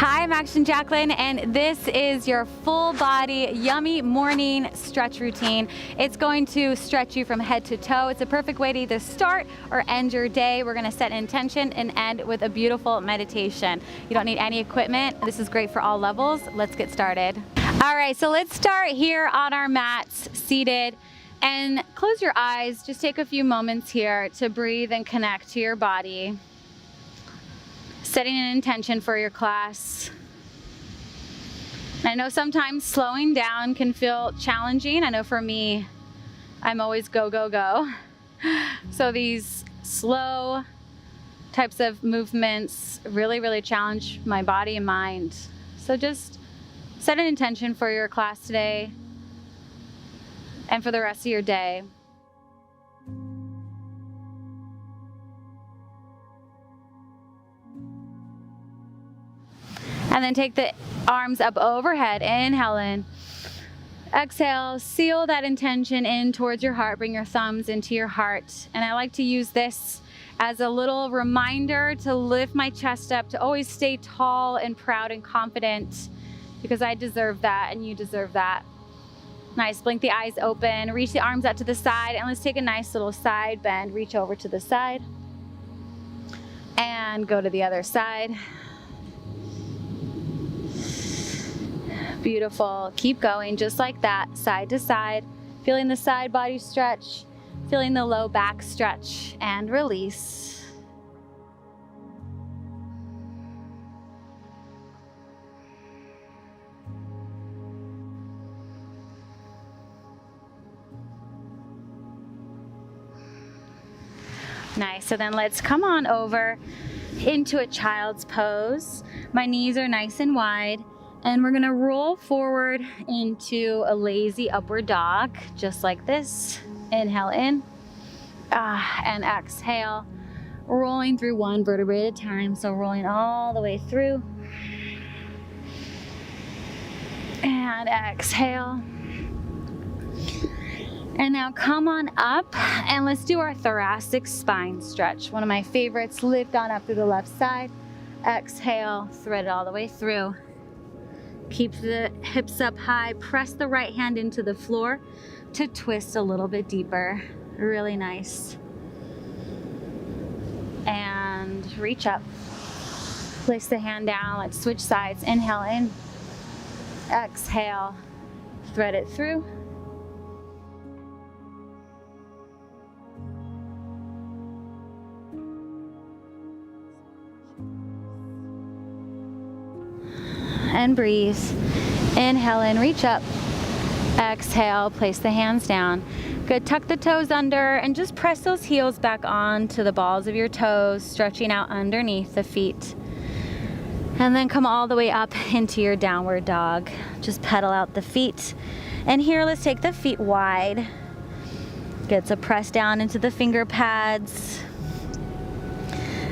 Hi, I'm Action Jacqueline, and this is your full body yummy morning stretch routine. It's going to stretch you from head to toe. It's a perfect way to either start or end your day. We're gonna set an intention and end with a beautiful meditation. You don't need any equipment. This is great for all levels. Let's get started. All right, so let's start here on our mats, seated, and close your eyes. Just take a few moments here to breathe and connect to your body. Setting an intention for your class. I know sometimes slowing down can feel challenging. I know for me, I'm always go, go, go. So these slow types of movements really challenge my body and mind. So just set an intention for your class today and for the rest of your day. And then take the arms up overhead, inhale in. Exhale, seal that intention in towards your heart, bring your thumbs into your heart. And I like to use this as a little reminder to lift my chest up, to always stay tall and proud and confident, because I deserve that and you deserve that. Nice, blink the eyes open, reach the arms out to the side, and let's take a nice little side bend, reach over to the side, and go to the other side. Beautiful. Keep going just like that, side to side, feeling the side body stretch, feeling the low back stretch, and release. Nice. So then let's come on over into a child's pose. My knees are nice and wide. And we're gonna roll forward into a lazy upward dog, just like this. Inhale in, and exhale. Rolling through one vertebrae at a time, so rolling all the way through. And exhale. And now come on up, and let's do our thoracic spine stretch. One of my favorites, lift on up through the left side. Exhale, thread it all the way through. Keep the hips up high, press the right hand into the floor to twist a little bit deeper. Really nice. And reach up. Place the hand down, let's switch sides. Inhale in, exhale, thread it through. And breathe. Inhale in, reach up. Exhale, place the hands down. Good, tuck the toes under and just press those heels back on to the balls of your toes, stretching out underneath the feet. And then come all the way up into your downward dog. Just pedal out the feet. And here, let's take the feet wide. Good, so press down into the finger pads.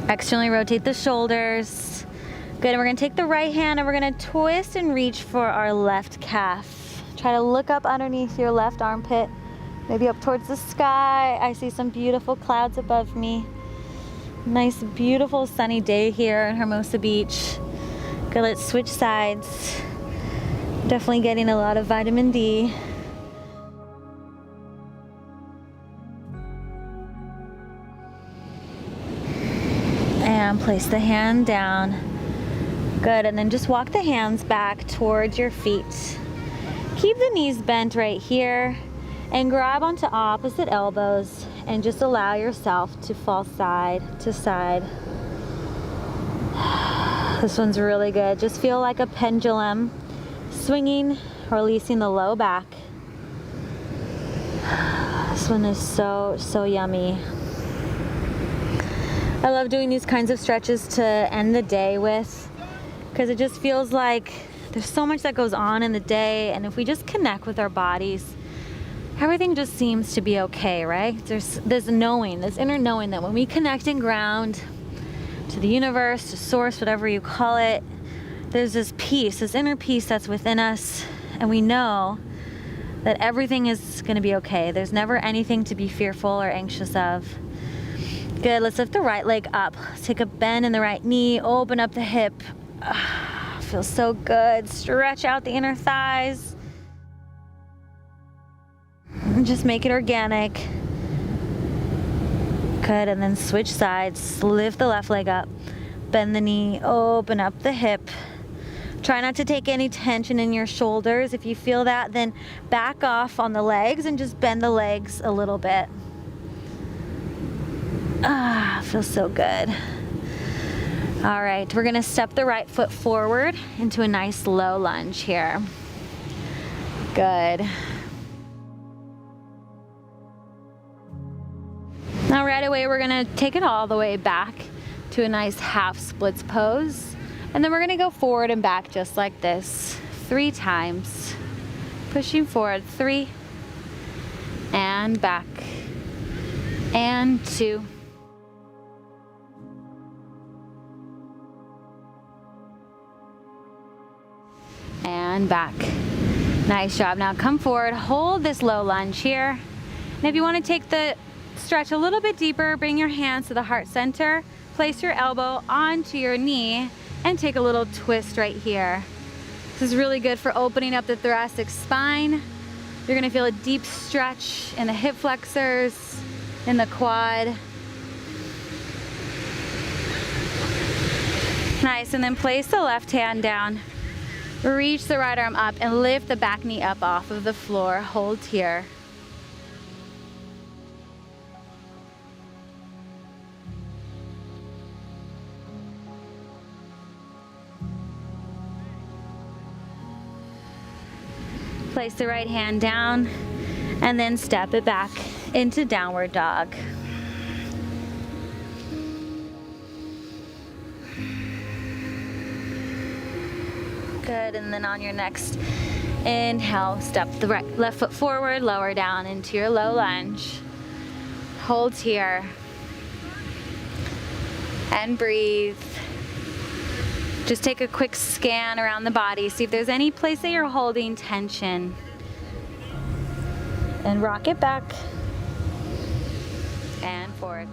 Externally rotate the shoulders. Good, and we're gonna take the right hand and we're gonna twist and reach for our left calf. Try to look up underneath your left armpit, maybe up towards the sky. I see some beautiful clouds above me. Nice, beautiful sunny day here in Hermosa Beach. Good, let's switch sides. Definitely getting a lot of vitamin D. And place the hand down. Good, and then just walk the hands back towards your feet. Keep the knees bent right here and grab onto opposite elbows and just allow yourself to fall side to side. This one's really good. Just feel like a pendulum, swinging, releasing the low back. This one is so yummy. I love doing these kinds of stretches to end the day with, because it just feels like there's so much that goes on in the day, and if we just connect with our bodies, everything just seems to be okay, right? There's this knowing, this inner knowing that when we connect and ground to the universe, to source, whatever you call it, there's this peace, this inner peace that's within us, and we know that everything is gonna be okay. There's never anything to be fearful or anxious of. Good, let's lift the right leg up. Let's take a bend in the right knee, open up the hip. feels so good. Stretch out the inner thighs. And just make it organic. Good, and then switch sides. Lift the left leg up. Bend the knee, open up the hip. Try not to take any tension in your shoulders. If you feel that, then back off on the legs and just bend the legs a little bit. Feels so good. All right, we're gonna step the right foot forward into a nice low lunge here. Good. Now right away, we're gonna take it all the way back to a nice half splits pose. And then we're gonna go forward and back just like this 3 times. Pushing forward, 3, and back, and 2. And back. Nice job. Now come forward, hold this low lunge here. And if you wanna take the stretch a little bit deeper, bring your hands to the heart center, place your elbow onto your knee, and take a little twist right here. This is really good for opening up the thoracic spine. You're gonna feel a deep stretch in the hip flexors, in the quad. Nice, and then place the left hand down. Reach the right arm up and lift the back knee up off of the floor. Hold here. Place the right hand down and then step it back into downward dog. Good, and then on your next inhale, step the left foot forward, lower down into your low lunge. Hold here and breathe. Just take a quick scan around the body, see if there's any place that you're holding tension. And rock it back and forward.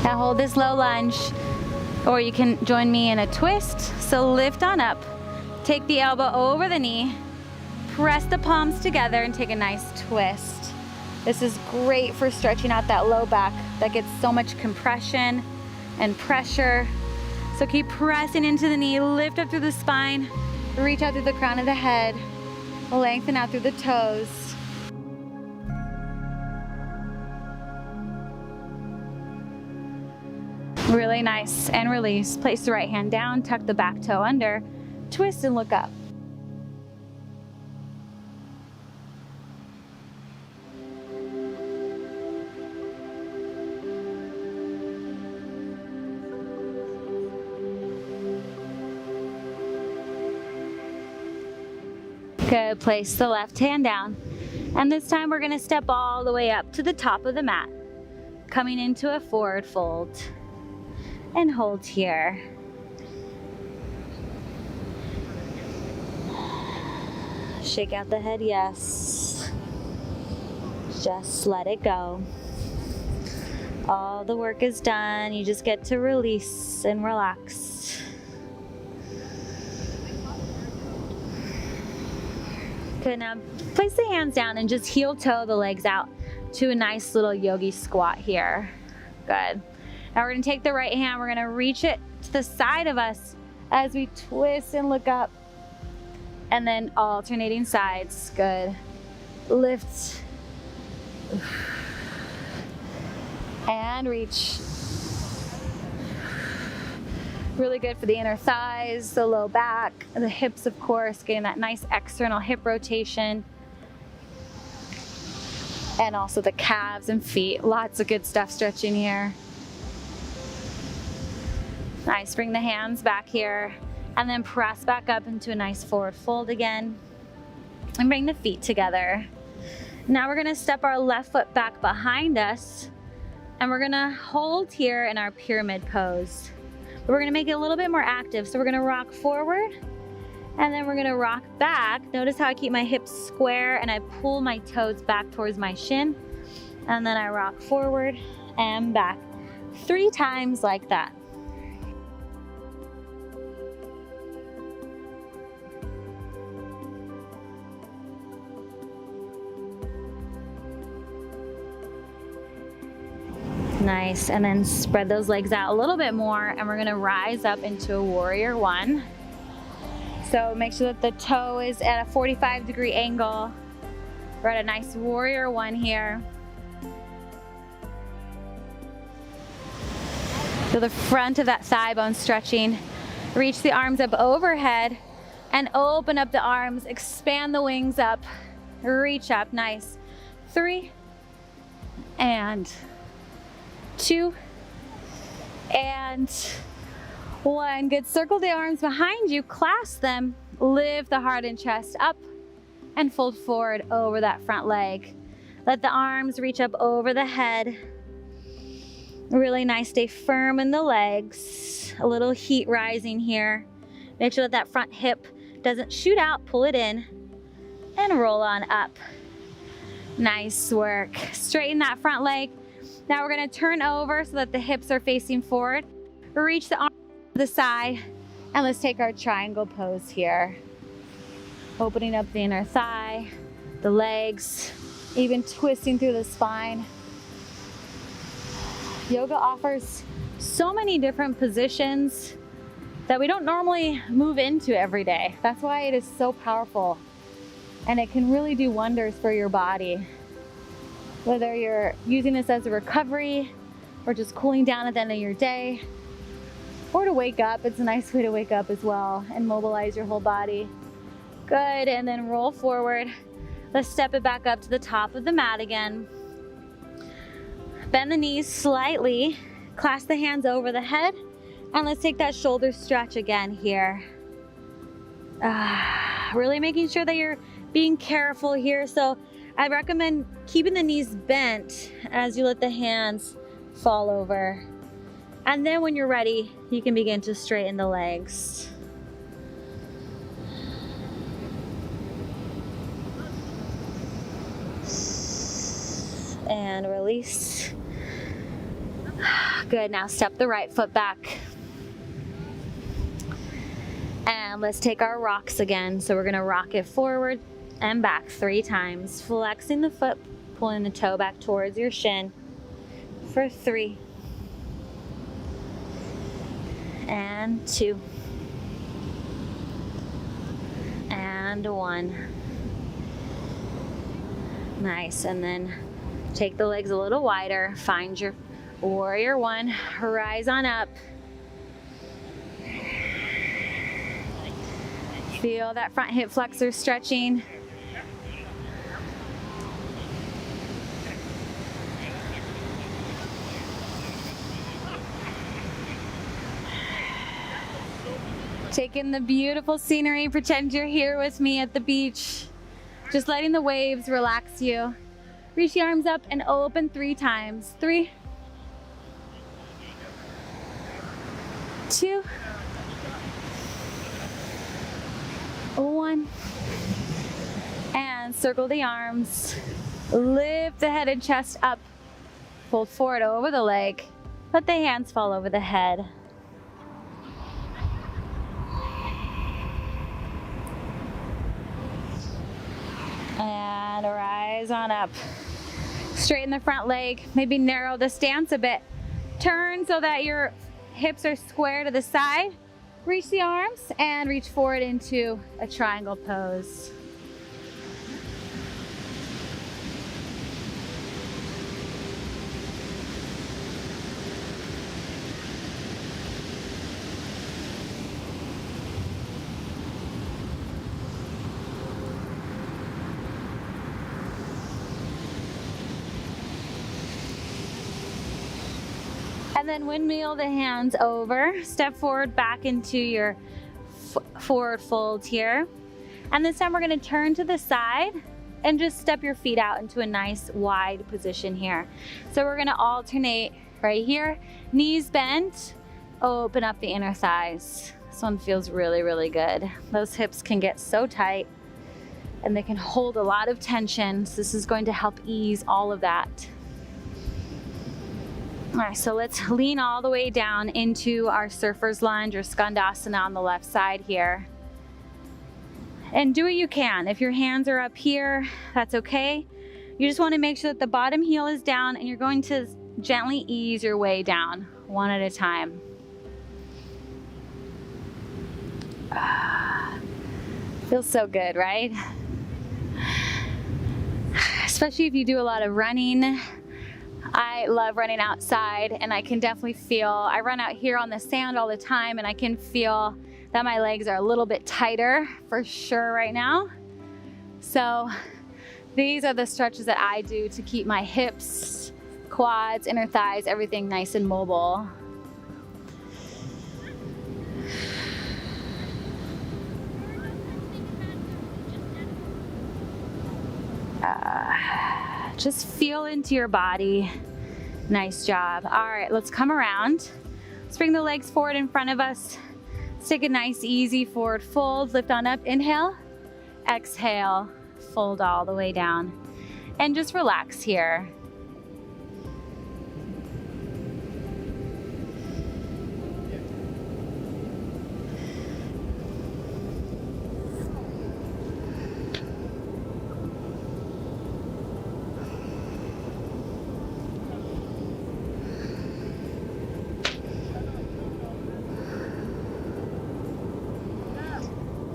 Now hold this low lunge, or you can join me in a twist. So lift on up, take the elbow over the knee, press the palms together and take a nice twist. This is great for stretching out that low back that gets so much compression and pressure. So keep pressing into the knee, lift up through the spine, reach out through the crown of the head, lengthen out through the toes. Really nice, and release. Place the right hand down, tuck the back toe under, twist and look up. Good, place the left hand down. And this time we're gonna step all the way up to the top of the mat, coming into a forward fold. And hold here. Shake out the head, yes. Just let it go. All the work is done. You just get to release and relax. Good, now place the hands down and just heel toe the legs out to a nice little yogi squat here. Good. Now we're gonna take the right hand, we're gonna reach it to the side of us as we twist and look up. And then alternating sides, good. Lift. And reach. Really good for the inner thighs, the low back, and the hips, of course, getting that nice external hip rotation. And also the calves and feet, lots of good stuff stretching here. Nice, bring the hands back here and then press back up into a nice forward fold again and bring the feet together. Now we're gonna step our left foot back behind us, And we're gonna hold here in our pyramid pose. But we're gonna make it a little bit more active. So we're gonna rock forward and then we're gonna rock back. Notice how I keep my hips square and I pull my toes back towards my shin. And then I rock forward and back 3 times like that. Nice, and then spread those legs out a little bit more and we're gonna rise up into a warrior 1. So make sure that the toe is at a 45-degree angle. We're at a nice warrior 1 here. So the front of that thigh bone stretching. Reach the arms up overhead and open up the arms, expand the wings up, reach up, nice. 3 and 2 and 1. Good. Circle the arms behind you, clasp them, lift the heart and chest up and fold forward over that front leg. Let the arms reach up over the head. Really nice. Stay firm in the legs. A little heat rising here. Make sure that that front hip doesn't shoot out. Pull it in and roll on up. Nice work. Straighten that front leg. Now we're going to turn over so that the hips are facing forward. Reach the arm to the side and let's take our triangle pose here. Opening up the inner thigh, the legs, even twisting through the spine. Yoga offers so many different positions that we don't normally move into every day. That's why it is so powerful and it can really do wonders for your body. Whether you're using this as a recovery or just cooling down at the end of your day or to wake up, it's a nice way to wake up as well and mobilize your whole body. Good, and then roll forward. Let's step it back up to the top of the mat again. Bend the knees slightly, clasp the hands over the head, and let's take that shoulder stretch again here. Really making sure that you're being careful here. So I recommend keeping the knees bent as you let the hands fall over. And then when you're ready, you can begin to straighten the legs. And release. Good, now step the right foot back. And let's take our rocks again. So we're gonna rock it forward and back 3 times. Flexing the foot, pulling the toe back towards your shin for 3. And 2. And 1. Nice, and then take the legs a little wider, find your warrior 1, rise on up. Feel that front hip flexor stretching. Take in the beautiful scenery, pretend you're here with me at the beach. Just letting the waves relax you. Reach the arms up and open 3 times. 3, 2, 1. And circle the arms. Lift the head and chest up. Fold forward over the leg. Let the hands fall over the head. And rise on up. Straighten the front leg, maybe narrow the stance a bit. Turn so that your hips are square to the side. Reach the arms and reach forward into a triangle pose. And then windmill the hands over, step forward back into your forward fold here. And this time we're gonna turn to the side and just step your feet out into a nice wide position here. So we're gonna alternate right here, knees bent, open up the inner thighs. This one feels really, really good. Those hips can get so tight and they can hold a lot of tension. So this is going to help ease all of that. All right, so let's lean all the way down into our surfer's lunge or skandasana on the left side here. And do what you can. If your hands are up here, that's okay. You just want to make sure that the bottom heel is down and you're going to gently ease your way down one at a time. Feels so good, right? Especially if you do a lot of running. I love running outside, and I can definitely feel, I run out here on the sand all the time, and I can feel that my legs are a little bit tighter for sure right now. So these are the stretches that I do to keep my hips, quads, inner thighs, everything nice and mobile. Just feel into your body. Nice job. All right, let's come around. Let's bring the legs forward in front of us. Let's take a nice, easy forward fold. Lift on up, inhale, exhale, fold all the way down. And just relax here.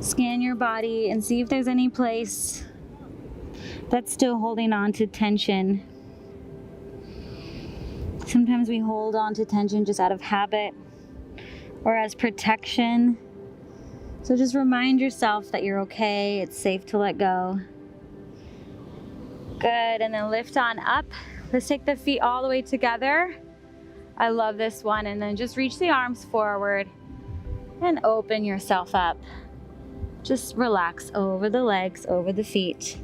Scan your body and see if there's any place that's still holding on to tension. Sometimes we hold on to tension just out of habit or as protection. So just remind yourself that you're okay, it's safe to let go. Good, and then lift on up. Let's take the feet all the way together. I love this one. And then just reach the arms forward and open yourself up. Just relax over the legs, over the feet.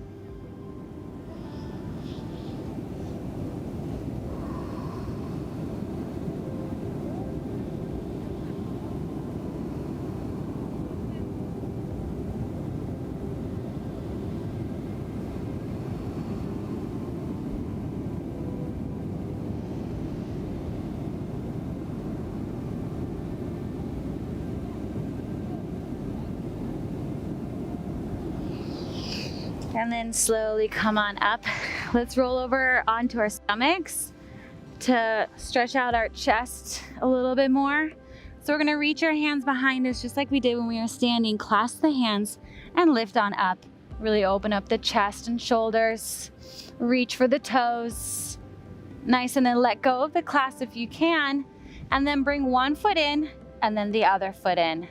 And then slowly come on up. Let's roll over onto our stomachs to stretch out our chest a little bit more. So we're gonna reach our hands behind us just like we did when we were standing. Clasp the hands and lift on up. Really open up the chest and shoulders. Reach for the toes. Nice, and then let go of the clasp if you can. And then bring one foot in and then the other foot in.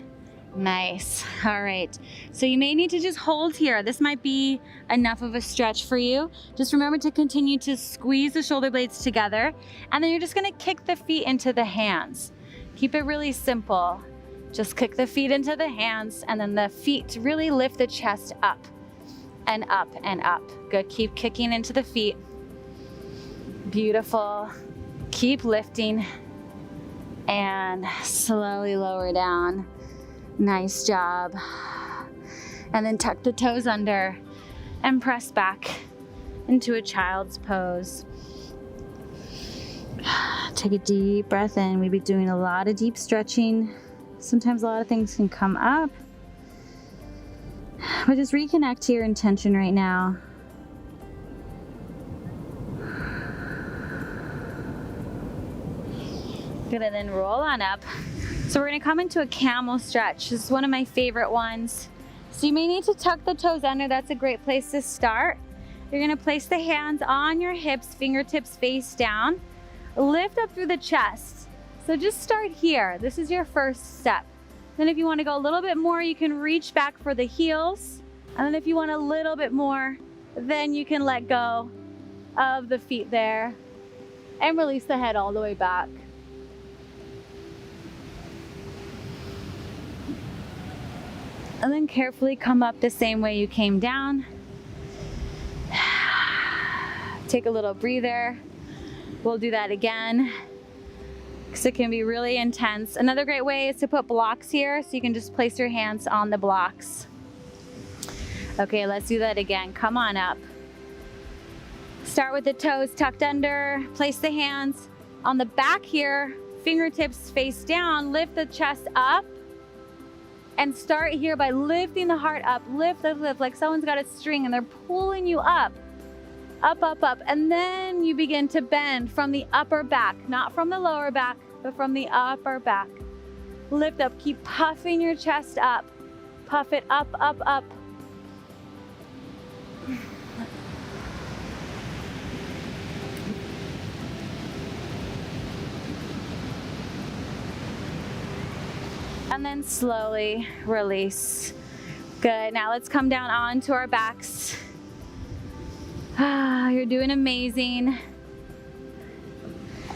Nice. All right. So you may need to just hold here. This might be enough of a stretch for you. Just remember to continue to squeeze the shoulder blades together. And then you're just going to kick the feet into the hands. Keep it really simple. Just kick the feet into the hands and then the feet really lift the chest up and up and up. Good. Keep kicking into the feet. Beautiful. Keep lifting and slowly lower down. Nice job. And then tuck the toes under and press back into a child's pose. Take a deep breath in. We've been doing a lot of deep stretching. Sometimes a lot of things can come up. But just reconnect to your intention right now. Good, and then roll on up. So we're gonna come into a camel stretch. This is one of my favorite ones. So you may need to tuck the toes under. That's a great place to start. You're gonna place the hands on your hips, fingertips face down. Lift up through the chest. So just start here. This is your first step. Then if you wanna go a little bit more, you can reach back for the heels. And then if you want a little bit more, then you can let go of the feet there and release the head all the way back. And then carefully come up the same way you came down. Take a little breather. We'll do that again because it can be really intense. Another great way is to put blocks here so you can just place your hands on the blocks. Okay, let's do that again. Come on up. Start with the toes tucked under. Place the hands on the back here, fingertips face down. Lift the chest up. And start here by lifting the heart up. Lift, lift, lift, like someone's got a string and they're pulling you up. Up, up, up. And then you begin to bend from the upper back, not from the lower back, but from the upper back. Lift up, keep puffing your chest up. Puff it up, up, up. And then slowly release. Good, now let's come down onto our backs. You're doing amazing.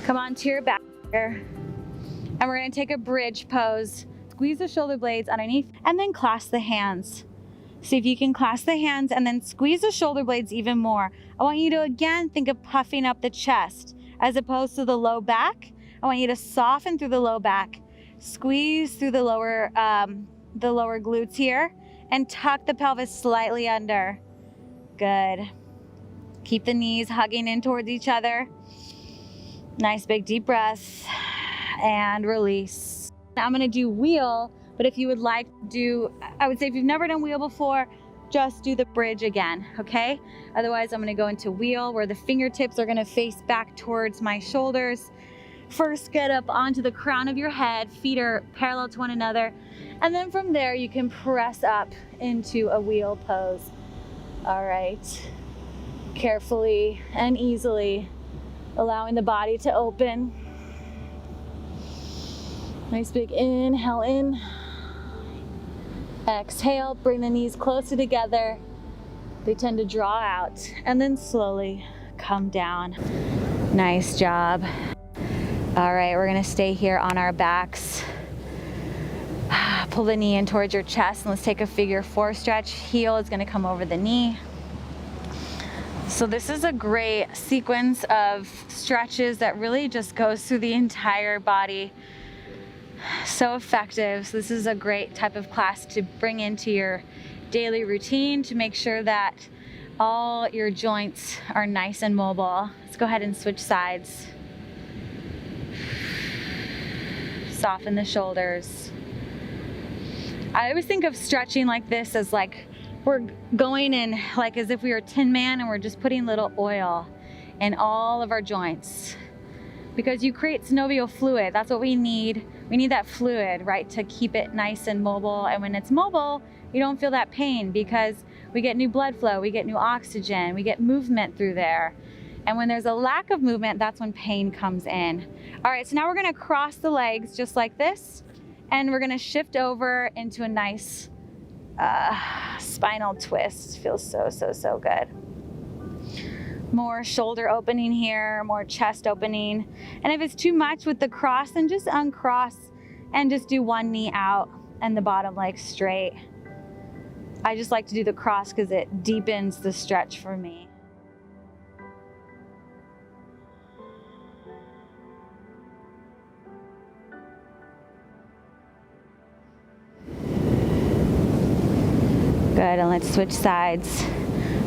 Come onto your back here. And we're gonna take a bridge pose. Squeeze the shoulder blades underneath and then clasp the hands. See if you can clasp the hands and then squeeze the shoulder blades even more. I want you to again think of puffing up the chest as opposed to the low back. I want you to soften through the low back. Squeeze through the lower glutes here and tuck the pelvis slightly under. Good. Keep the knees hugging in towards each other. Nice big deep breath and release. I'm gonna do wheel, but if you would like to do, I would say if you've never done wheel before, just do the bridge again, okay? Otherwise, I'm gonna go into wheel where the fingertips are gonna face back towards my shoulders. First, get up onto the crown of your head, feet are parallel to one another. And then from there, you can press up into a wheel pose. All right, carefully and easily, allowing the body to open. Nice big inhale in. Exhale, bring the knees closer together. They tend to draw out and then slowly come down. Nice job. All right, we're gonna stay here on our backs. Pull the knee in towards your chest and let's take a figure 4 stretch. Heel is gonna come over the knee. So this is a great sequence of stretches that really just goes through the entire body. So effective. So this is a great type of class to bring into your daily routine to make sure that all your joints are nice and mobile. Let's go ahead and switch sides. Soften the shoulders. I always think of stretching like this as like we're going in like as if we were Tin Man and we're just putting little oil in all of our joints because you create synovial fluid. That's what we need. We need that fluid, right, to keep it nice and mobile. And when it's mobile, you don't feel that pain because we get new blood flow, we get new oxygen, we get movement through there. And when there's a lack of movement, that's when pain comes in. All right, so now we're gonna cross the legs just like this, and we're gonna shift over into a nice spinal twist. Feels so, so, so good. More shoulder opening here, more chest opening. And if it's too much with the cross, then just uncross and just do one knee out and the bottom leg straight. I just like to do the cross because it deepens the stretch for me. Good, and let's switch sides.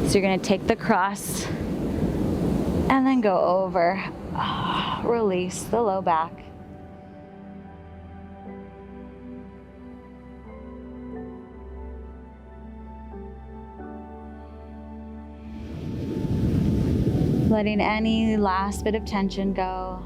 So you're gonna take the cross and then go over. Release the low back. Letting any last bit of tension go.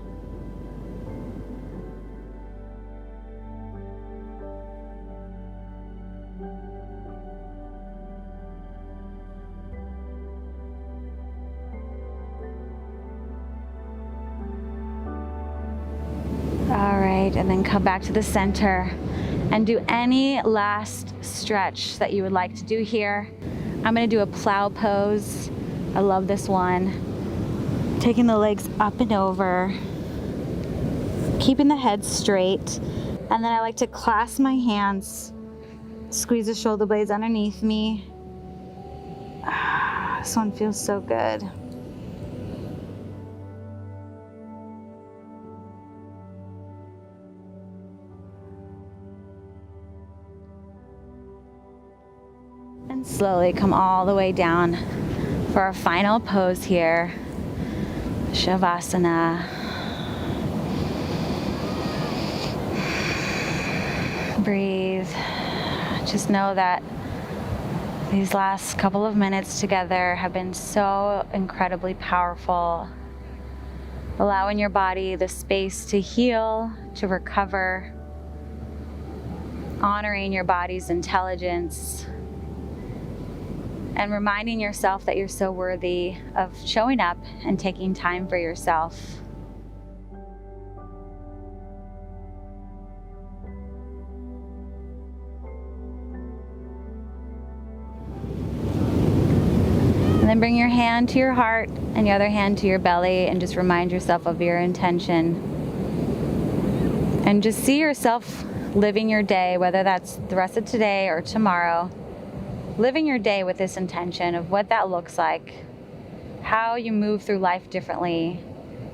And then come back to the center and do any last stretch that you would like to do here. I'm gonna do a plow pose. I love this one. Taking the legs up and over, keeping the head straight. And then I like to clasp my hands, squeeze the shoulder blades underneath me. This one feels so good. And slowly come all the way down for our final pose here, Shavasana. Breathe. Just know that these last couple of minutes together have been so incredibly powerful. Allowing your body the space to heal, to recover, honoring your body's intelligence, and reminding yourself that you're so worthy of showing up and taking time for yourself. And then bring your hand to your heart and your other hand to your belly and just remind yourself of your intention. And just see yourself living your day, whether that's the rest of today or tomorrow, living your day with this intention of what that looks like, how you move through life differently,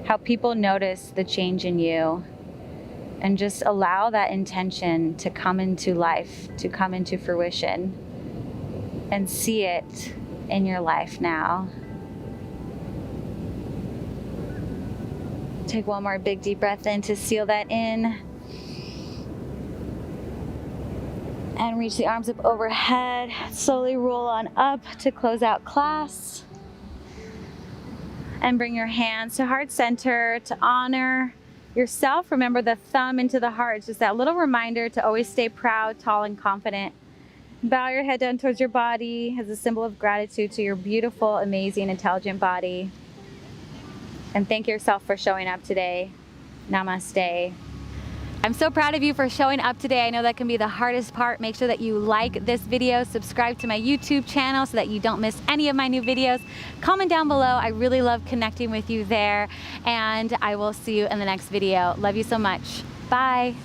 how people notice the change in you, and just allow that intention to come into life, to come into fruition, and see it in your life now. Take one more big deep breath in to seal that in. And reach the arms up overhead. Slowly roll on up to close out class. And bring your hands to heart center to honor yourself. Remember the thumb into the heart. It's just that little reminder to always stay proud, tall, and confident. Bow your head down towards your body as a symbol of gratitude to your beautiful, amazing, intelligent body. And thank yourself for showing up today. Namaste. I'm so proud of you for showing up today. I know that can be the hardest part. Make sure that you like this video, subscribe to my YouTube channel so that you don't miss any of my new videos. Comment down below. I really love connecting with you there. And I will see you in the next video. Love you so much. Bye.